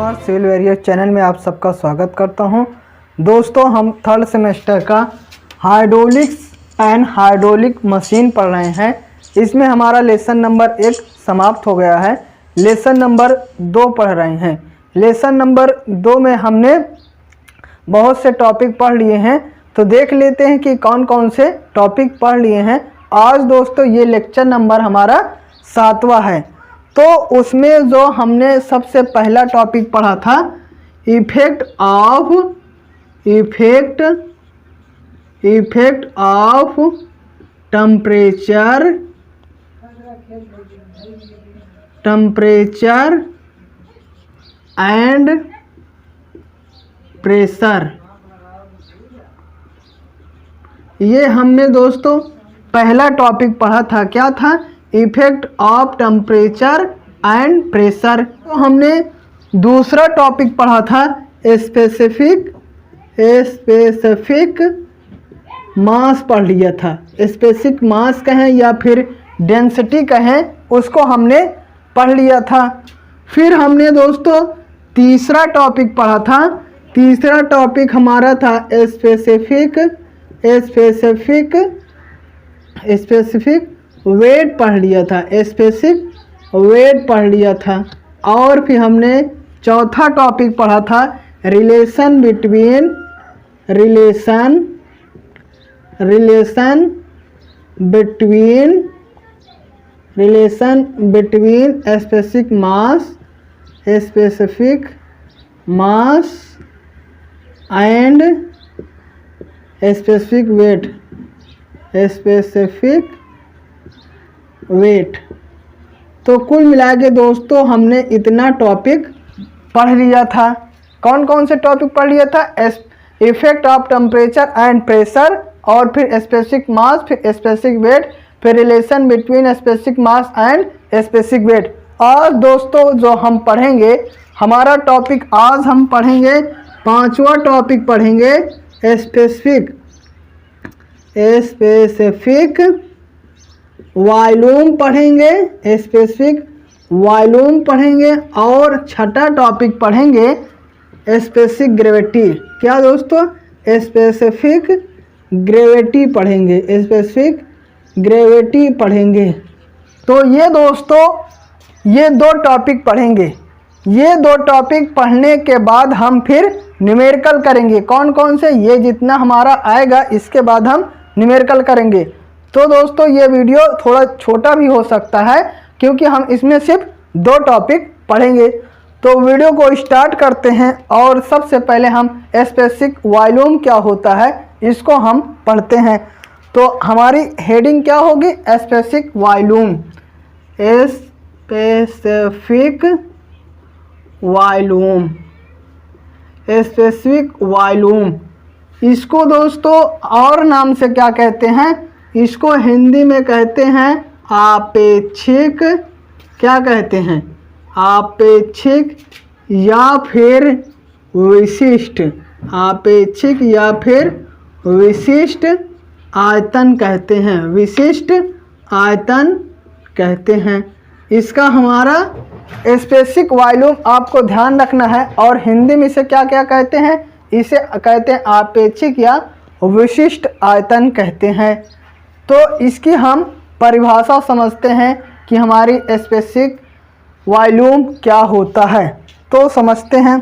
Kumar civil barrier channel में आप सबका स्वागत करता हूं। दोस्तों, हम थर्ड सेमेस्टर का हाइड्रोलिक्स एंड हाइड्रोलिक मशीन पढ़ रहे हैं। इसमें हमारा लेसन नंबर 1 समाप्त हो गया है। लेसन नंबर 2 पढ़ रहे हैं। लेसन नंबर 2 में हमने बहुत से टॉपिक पढ़ लिए हैं, तो देख लेते हैं कि कौन कौन से टॉपिक पढ़ लिए हैं। आज दोस्तों ये लेक्चर नंबर हमारा 7वां है। तो उसमें जो हमने सबसे पहला टॉपिक पढ़ा था, effect of temperature and pressure. ये हमने दोस्तों पहला टॉपिक पढ़ा था। क्या था? Effect of temperature and pressure. तो हमने दूसरा टॉपिक पढ़ा था स्पेसिफिक मास पढ़ लिया था। स्पेसिफिक मास कहें या फिर डेंसिटी कहें, उसको हमने पढ़ लिया था। फिर हमने दोस्तों तीसरा टॉपिक पढ़ा था। तीसरा टॉपिक हमारा था स्पेसिफिक वेट पढ़ लिया था। स्पेसिफिक वेट पढ़ लिया था। और फिर हमने चौथा टॉपिक पढ़ा था relation between specific mass and specific weight. तो कुल मिला के दोस्तों हमने इतना टॉपिक पढ़ लिया था। कौन कौन से टॉपिक पढ़ लिया था? Effect of temperature and pressure, और फिर स्पेसिफिक मास, फिर स्पेसिफिक वेट, फिर relation between specific mass and specific weight. और दोस्तों जो हम पढ़ेंगे, हमारा टॉपिक आज हम पढ़ेंगे 5वां टॉपिक पढ़ेंगे स्पेसिफिक वॉल्यूम पढ़ेंगे। स्पेसिफिक वॉल्यूम पढ़ेंगे। और छठा टॉपिक पढ़ेंगे स्पेसिफिक ग्रेविटी। क्या दोस्तों? स्पेसिफिक ग्रेविटी पढ़ेंगे। स्पेसिफिक ग्रेविटी पढ़ेंगे। तो ये दोस्तों ये 2 टॉपिक पढ़ेंगे। ये 2 टॉपिक पढ़ने के बाद हम फिर न्यूमेरिकल करेंगे। कौन कौन से? ये जितना हमारा आएगा इसके बाद हम न्यूमेरिकल करेंगे। तो दोस्तों ये वीडियो थोड़ा छोटा भी हो सकता है, क्योंकि हम इसमें सिर्फ 2 टॉपिक पढ़ेंगे। तो वीडियो को स्टार्ट करते हैं। और सबसे पहले हम स्पेसिफिक वॉल्यूम क्या होता है इसको हम पढ़ते हैं। तो हमारी हेडिंग क्या होगी? Specific volume. स्पेसिफिक वॉल्यूम इसको दोस्तों और नाम से क्या कहते हैं? इसको हिंदी में कहते हैं आपेक्षिक। क्या कहते हैं? आपेक्षिक या फिर विशिष्ट। आपेक्षिक या फिर विशिष्ट आयतन कहते हैं। विशिष्ट आयतन कहते हैं। इसका हमारा स्पेसिफिक वॉल्यूम आपको ध्यान रखना है। और हिंदी में इसे क्या क्या कहते हैं? इसे कहते हैं आपेक्षिक या विशिष्ट आयतन कहते हैं। तो इसकी हम परिभाषा समझते हैं कि हमारी स्पेसिफिक वॉल्यूम क्या होता है। तो समझते हैं,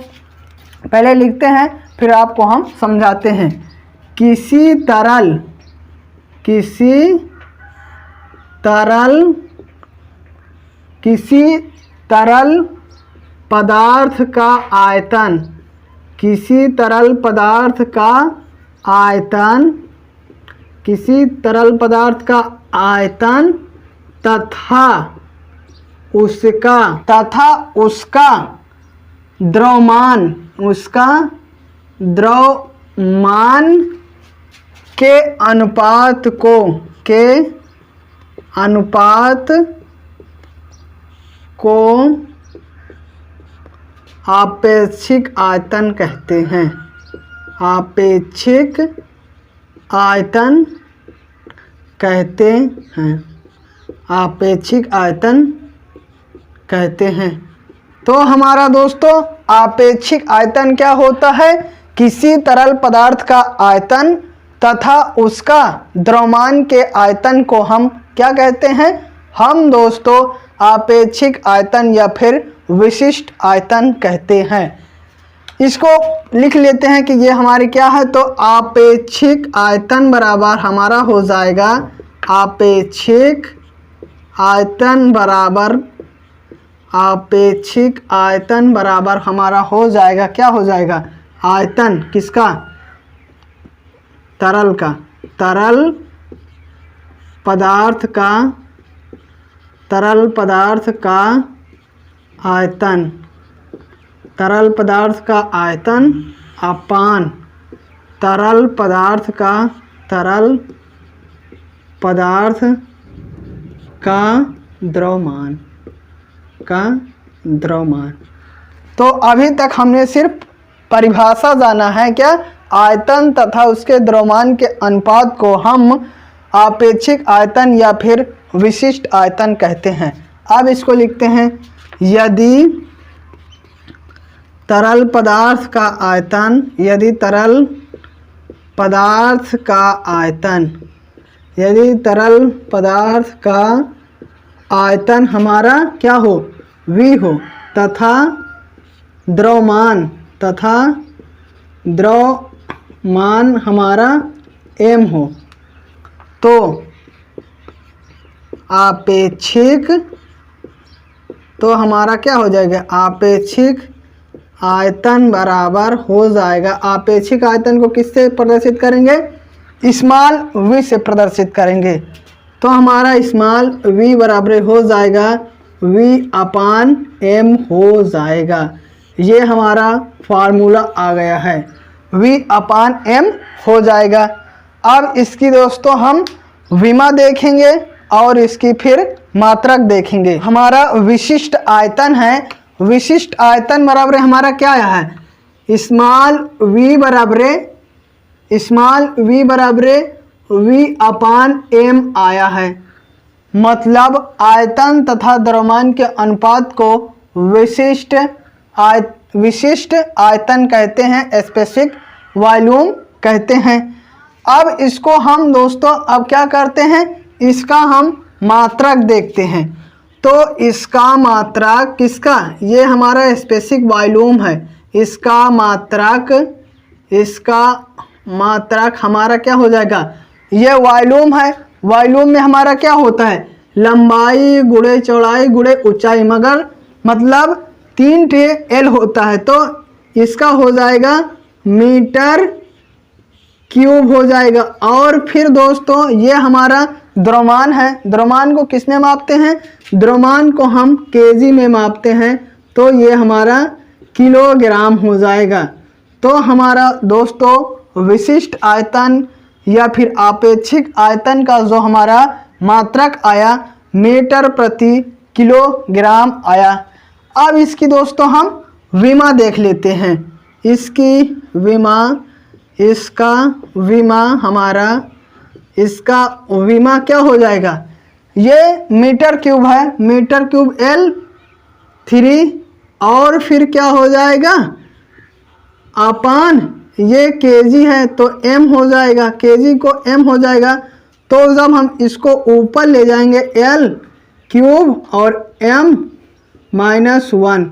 पहले लिखते हैं फिर आपको हम समझाते हैं। किसी तरल पदार्थ का आयतन। किसी तरल पदार्थ का आयतन तथा उसका द्रव्यमान के अनुपात को आपेक्षिक आयतन कहते हैं। आपेक्षिक आयतन कहते हैं। आपेक्षिक आयतन कहते हैं। तो हमारा दोस्तों आपेक्षिक आयतन क्या होता है? किसी तरल पदार्थ का आयतन तथा उसका द्रव्यमान के आयतन को हम क्या कहते हैं? हम दोस्तों आपेक्षिक आयतन या फिर विशिष्ट आयतन कहते हैं। इसको लिख लेते हैं कि ये हमारी क्या है, तो आपेक्षिक आयतन बराबर हमारा हो जाएगा, आपेक्षिक आयतन बराबर हमारा हो जाएगा, क्या हो जाएगा? आयतन किसका? तरल का, तरल पदार्थ का आयतन, तरल पदार्थ का आयतन अपान तरल पदार्थ का द्रव्यमान। तो अभी तक हमने सिर्फ परिभाषा जाना है, क्या? आयतन तथा उसके द्रव्यमान के अनुपात को हम आपेक्षिक आयतन या फिर विशिष्ट आयतन कहते हैं। अब इसको लिखते हैं, यदि तरल पदार्थ का आयतन हमारा क्या हो? V हो, तथा द्रव्यमान हमारा M हो, तो आपेक्षिक, तो हमारा क्या हो जाएगा? आपेक्षिक आयतन बराबर हो जाएगा। आपेक्षिक आयतन को किससे प्रदर्शित करेंगे? स्मॉल v से प्रदर्शित करेंगे। तो हमारा स्मॉल v बराबर हो जाएगा v अपान m हो जाएगा। ये हमारा फार्मूला आ गया है, v अपान m हो जाएगा। अब इसकी दोस्तों हम विमा देखेंगे और इसकी फिर मात्रक देखेंगे। हमारा विशिष्ट आयतन है, विशिष्ट आयतन बराबर हमारा क्या आया है? स्मॉल v बराबर v अपान m आया है। मतलब आयतन तथा द्रव्यमान के अनुपात को विशिष्ट आयतन कहते हैं, स्पेसिफिक वॉल्यूम कहते हैं। अब इसको हम दोस्तों अब क्या करते हैं? इसका हम मात्रक देखते हैं। तो इसका मात्रक किसका? ये हमारा स्पेसिफिक वॉल्यूम है। इसका मात्रक हमारा क्या हो जाएगा? ये वॉल्यूम है। वॉल्यूम में हमारा क्या होता है? लंबाई गुणे चौड़ाई गुणे ऊंचाई, मगर मतलब 3 टे L होता है, तो इसका हो जाएगा मीटर क्यूब हो जाएगा। और फिर दोस्तों ये हमारा द्रव्यमान है। द्रव्यमान को किस में मापते हैं? द्रव्यमान को हम केजी में मापते हैं, तो ये हमारा किलोग्राम हो जाएगा। तो हमारा दोस्तों विशिष्ट आयतन या फिर आपेक्षिक आयतन का जो हमारा मात्रक आया, मीटर प्रति किलोग्राम आया। अब इसकी दोस्तों हम विमा देख लेते हैं। इसका विमा क्या हो जाएगा? ये मीटर क्यूब है, मीटर क्यूब L3, और फिर क्या हो जाएगा? अपान ये केजी है तो m हो जाएगा, केजी को m हो जाएगा। तो जब हम इसको ऊपर ले जाएंगे L क्यूब और m-1,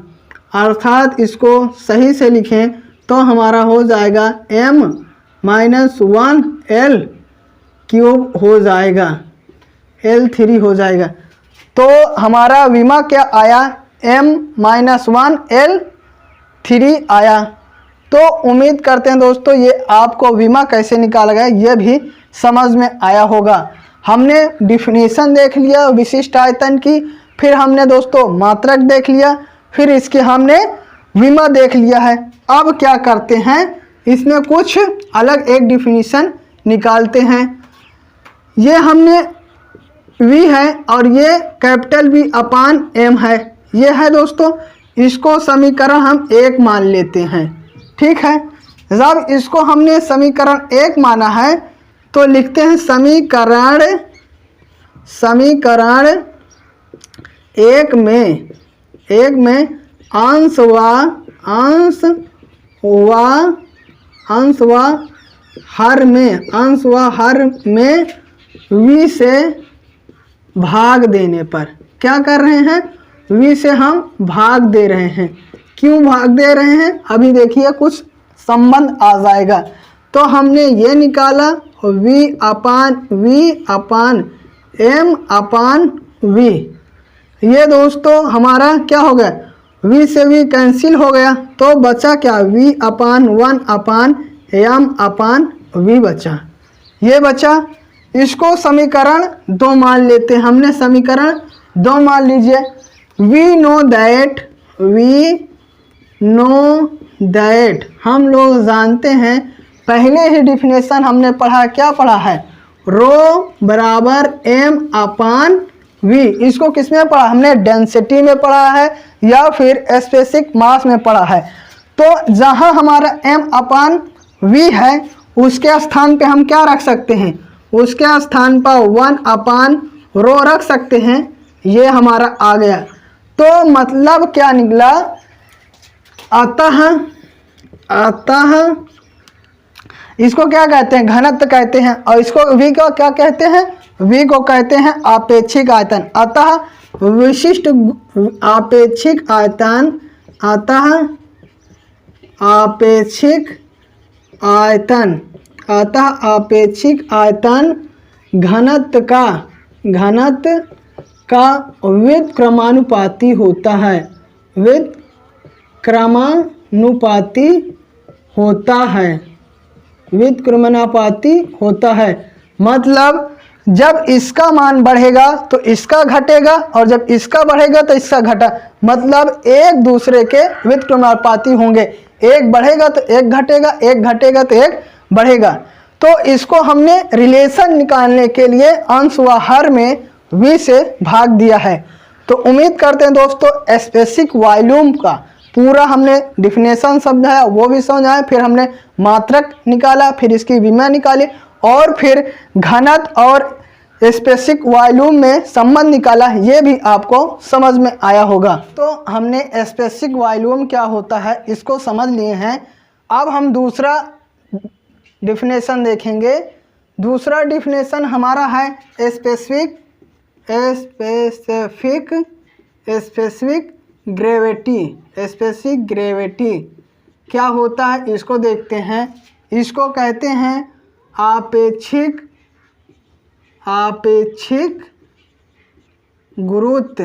अर्थात इसको सही से लिखें तो हमारा हो जाएगा m-1 L क्यूब हो जाएगा, L3 हो जाएगा। तो हमारा विमा क्या आया? m-1 L3 आया। तो उम्मीद करते हैं दोस्तों ये आपको विमा कैसे निकाला गया ये भी समझ में आया होगा। हमने डिफिनीशन देख लिया विशिष्ट आयतन की, फिर हमने दोस्तों मात्रक देख लिया, फिर इसके हमने विमा देख लिया है। अब क्या करते हैं? इसमें कुछ अलग एक डिफिनीशन निकालते हैं। ये हमने v है और ये कैपिटल V अपान m है, ये है दोस्तों। इसको समीकरण हम 1 मान लेते हैं, ठीक है। जब इसको हमने समीकरण 1 माना है तो लिखते हैं समीकरण 1 में अंश व अंश व हर में v से भाग देने पर। क्या कर रहे हैं? v से हम भाग दे रहे हैं। क्यों भाग दे रहे हैं? अभी देखिए कुछ संबंध आ जाएगा। तो हमने ये निकाला v अपान m/v। ये दोस्तों हमारा क्या हो गया? v से v कैंसिल हो गया, तो बचा क्या? v/1/m/v बचा। ये बचा। इसको समीकरण 2 मान लेते हैं। हमने समीकरण 2 मान लीजिए। वी नो दैट हम लोग जानते हैं, पहले ही डिफिनेशन हमने पढ़ा। क्या पढ़ा है? रो बराबर m/v। इसको किस में पढ़ा? हमने डेंसिटी में पढ़ा है या फिर स्पेसिफिक मास में पढ़ा है। तो जहां हमारा m/v है उसके स्थान पे हम क्या रख सकते हैं? उसके स्थान पर 1/ρ रख सकते हैं। ये हमारा आ गया। तो मतलब क्या निकला? अतः इसको क्या कहते हैं? घनत्व कहते हैं। और इसको v को क्या कहते हैं? v को कहते हैं आपेक्षिक आयतन। अतः विशिष्ट आपेक्षिक आयतन घनत्व का व्युत्क्रमानुपाती होता है। व्युत्क्रमानुपाती होता है। मतलब जब इसका मान बढ़ेगा तो इसका घटेगा, और जब इसका बढ़ेगा तो इसका घटा। मतलब एक दूसरे के व्युत्क्रमानुपाती होंगे। एक बढ़ेगा तो एक घटेगा, एक घटेगा तो एक बढ़ेगा। तो इसको हमने रिलेशन निकालने के लिए अंश व हर में v से भाग दिया है। तो उम्मीद करते हैं दोस्तों स्पेसिफिक वॉल्यूम का पूरा हमने डिफिनेशन समझाया, वो भी समझाया। फिर हमने मात्रक निकाला, फिर इसकी विमा निकाली, और फिर घनत्व और स्पेसिफिक वॉल्यूम में संबंध निकाला। ये भी आपको समझ में आया होगा। तो हमने स्पेसिफिक वॉल्यूम क्या होता है इसको समझ लिए हैं। अब हम दूसरा डिफिनेशन देखेंगे। दूसरा डिफिनेशन हमारा है स्पेसिफिक ग्रेविटी। क्या होता है इसको देखते हैं। इसको कहते हैं आपेक्षिक गुरुत्व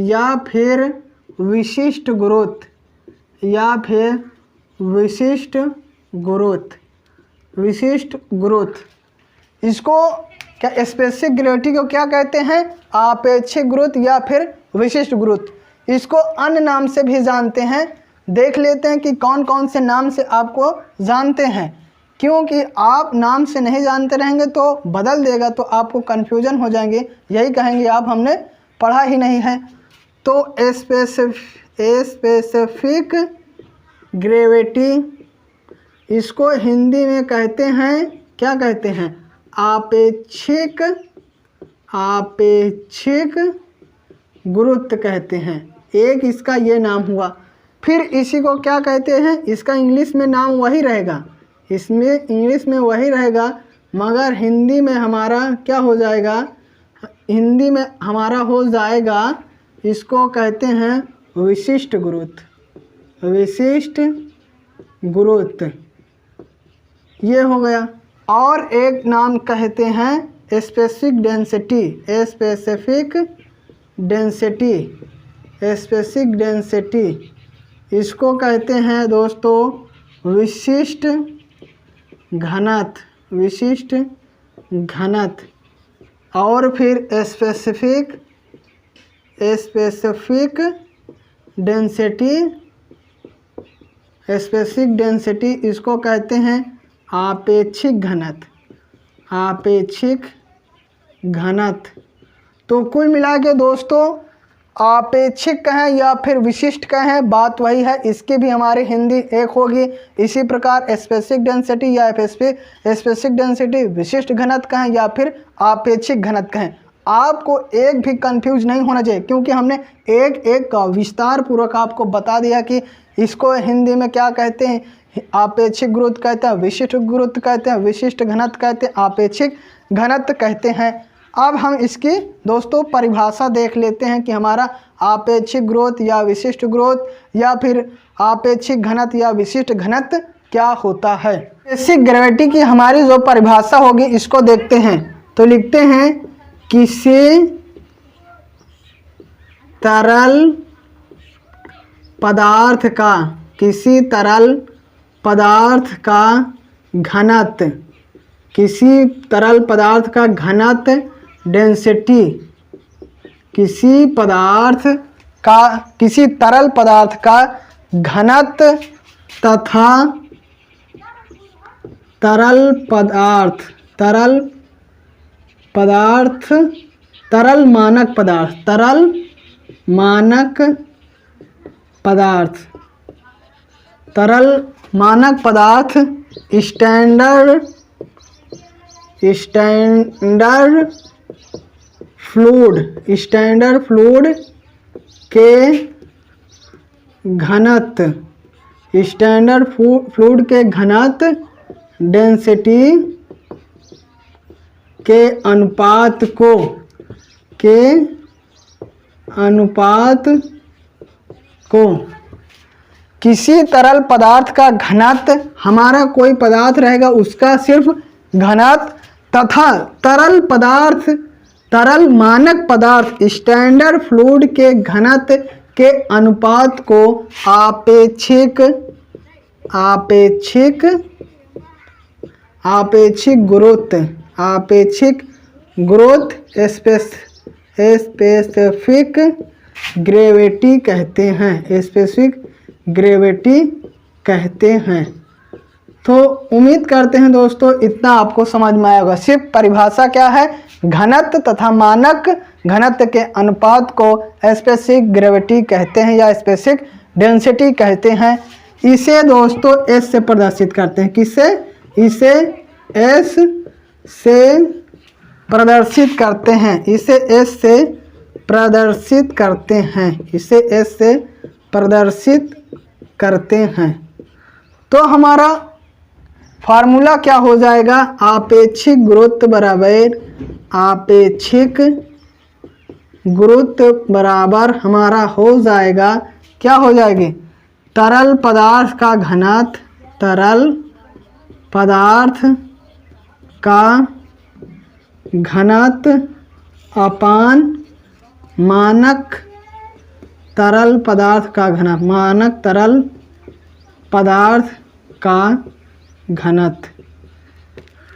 या फिर विशिष्ट गुरुत्व। इसको क्या स्पेसिफिक ग्रेविटी को क्या कहते हैं? आपेक्षिक गुरुत्व या फिर विशिष्ट गुरुत्व। इसको अन्य नाम से भी जानते हैं। देख लेते हैं कि कौन कौन से नाम से आपको जानते हैं, क्योंकि आप नाम से नहीं जानते रहेंगे तो बदल देगा तो आपको कन्फ्यूजन हो जाएंगे। यही कहेंगे आप हमने पढ़ा ही नहीं है। तो स्पेसिफिक ग्रेविटी इसको हिंदी में कहते हैं, क्या कहते हैं? आपेक्षिक गुरुत्व कहते हैं। एक इसका ये नाम हुआ। फिर इसी को क्या कहते हैं? इसका इंग्लिश में नाम वही रहेगा, इसमें इंग्लिश में वही रहेगा, मगर हिंदी में हमारा क्या हो जाएगा? हिंदी में हमारा हो जाएगा, इसको कहते हैं विशिष्ट गुरुत्व। ये हो गया। और एक नाम कहते हैं स्पेसिफिक डेंसिटी। इसको कहते हैं दोस्तों विशिष्ट घनत्व। और फिर स्पेसिफिक डेंसिटी इसको कहते हैं आपेक्षिक घनत्व। तो कुल मिला के दोस्तों आपेक्षिक कहें या फिर विशिष्ट कहें, बात वही है। इसकी भी हमारी हिंदी एक होगी। इसी प्रकार स्पेसिफिक डेंसिटी या स्पेसिफिक डेंसिटी विशिष्ट घनत्व कहें या फिर आपेक्षिक घनत्व कहें। आपको एक भी कंफ्यूज नहीं होना चाहिए, क्योंकि हमने एक एक का विस्तार पूर्वक आपको बता दिया कि इसको हिंदी में क्या कहते हैं, आपेक्षिक गुरुत्व कहते हैं, विशिष्ट गुरुत्व कहते हैं, विशिष्ट घनत्व कहते हैं, आपेक्षिक घनत्व कहते हैं। अब हम इसकी दोस्तों परिभाषा देख लेते हैं कि हमारा आपेक्षिक गुरुत्व या विशिष्ट गुरुत्व या फिर आपेक्षिक घनत्व या विशिष्ट घनत्व क्या होता है। बेसिक ग्रेविटी की हमारी जो परिभाषा होगी इसको देखते हैं। तो लिखते हैं किसी तरल पदार्थ का घनत्व, किसी तरल पदार्थ का घनत्व डेंसिटी, किसी तरल पदार्थ का घनत्व तथा तरल मानक पदार्थ स्टैंडर्ड फ्लूइड के घनत्व डेंसिटी के अनुपात को किसी तरल पदार्थ का घनत्व, हमारा कोई पदार्थ रहेगा उसका सिर्फ घनत्व तथा तरल मानक पदार्थ स्टैंडर्ड फ्लूइड के घनत्व के अनुपात को आपेक्षिक गुरुत्व स्पेसिफिक ग्रेविटी कहते हैं। तो उम्मीद करते हैं दोस्तों इतना आपको समझ में आएगा। सिर्फ परिभाषा क्या है, घनत्व तथा मानक घनत्व के अनुपात को स्पेसिफिक ग्रेविटी कहते हैं या स्पेसिफिक डेंसिटी कहते हैं। इसे दोस्तों एस से प्रदर्शित करते हैं। किससे? इसे एस से प्रदर्शित करते हैं। इसे एस से प्रदर्शित करते हैं। तो हमारा फार्मूला क्या हो जाएगा, आपेक्षिक गुरुत्व बराबर हमारा हो जाएगा, क्या हो जाएगी, तरल पदार्थ का घनत्व अपान मानक तरल पदार्थ का घनत्व।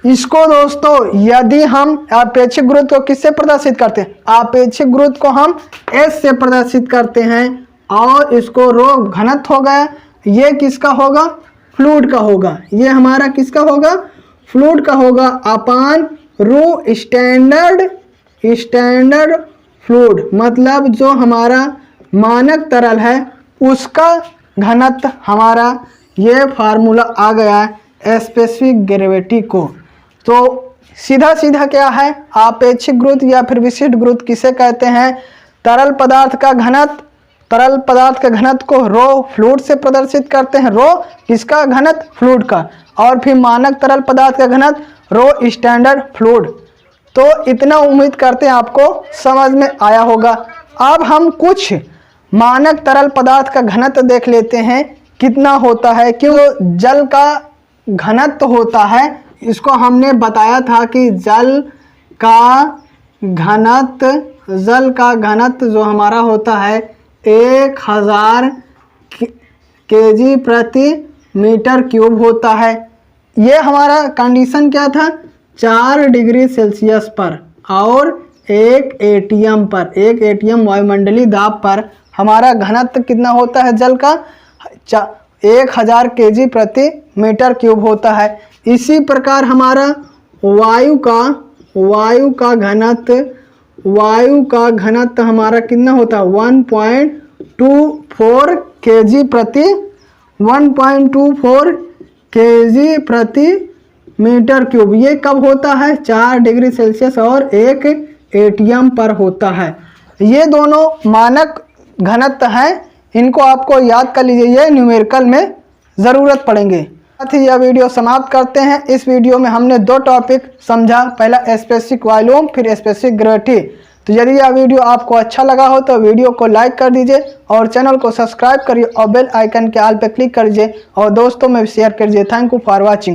इसको दोस्तों यदि हम आपेक्षिक गुरुत्व को किससे प्रदर्शित करते हैं, आपेक्षिक गुरुत्व को हम एस से प्रदर्शित करते हैं और इसको रो घनत्व हो गया, ये किसका होगा, फ्लूइड का होगा। ये हमारा किसका होगा, फ्लूइड का होगा अपान रो स्टैंडर्ड फ्लूइड, मतलब जो हमारा मानक तरल है उसका घनत्व हमारा, ये फार्मूला आ गया है स्पेसिफिक ग्रेविटी को। तो सीधा सीधा क्या है, आपेक्षिक गुरुत्व या फिर विशिष्ट गुरुत्व किसे कहते हैं, तरल पदार्थ का घनत्व को रो फ्लूइड से प्रदर्शित करते हैं, रो किसका घनत्व, फ्लूइड का, और फिर मानक तरल पदार्थ का घनत्व रो स्टैंडर्ड फ्लूइड। तो इतना उम्मीद करते हैं आपको समझ में आया होगा। अब हम कुछ मानक तरल पदार्थ का घनत्व देख लेते हैं कितना होता है। क्यों, जल का घनत्व होता है, इसको हमने बताया था कि जल का घनत्व जो हमारा होता है 1000 kg प्रति मीटर क्यूब होता है। ये हमारा कंडीशन क्या था, 4 डिग्री सेल्सियस पर और 1 एटीएम वायुमंडलीय दाब पर हमारा घनत्व कितना होता है जल का, 1000 kg प्रति मीटर क्यूब होता है। इसी प्रकार हमारा वायु का घनत्व हमारा कितना होता है, 1.24 kg प्रति मीटर क्यूब। ये कब होता है, 4 डिग्री सेल्सियस और 1 एटीएम पर होता है। ये दोनों मानक घनत्व हैं, इनको आपको याद कर लीजिए, ये न्यूमेरिकल में ज़रूरत पड़ेंगे। साथ ही यह वीडियो समाप्त करते हैं। इस वीडियो में हमने दो टॉपिक समझा, पहला स्पेसिफिक वॉल्यूम, फिर स्पेसिफिक ग्रेविटी। तो यदि यह वीडियो आपको अच्छा लगा हो तो वीडियो को लाइक कर दीजिए और चैनल को सब्सक्राइब करिए और बेल आइकन के ऑल पे क्लिक कर दीजिए और दोस्तों में शेयर कर दीजिए। Thank you for watching.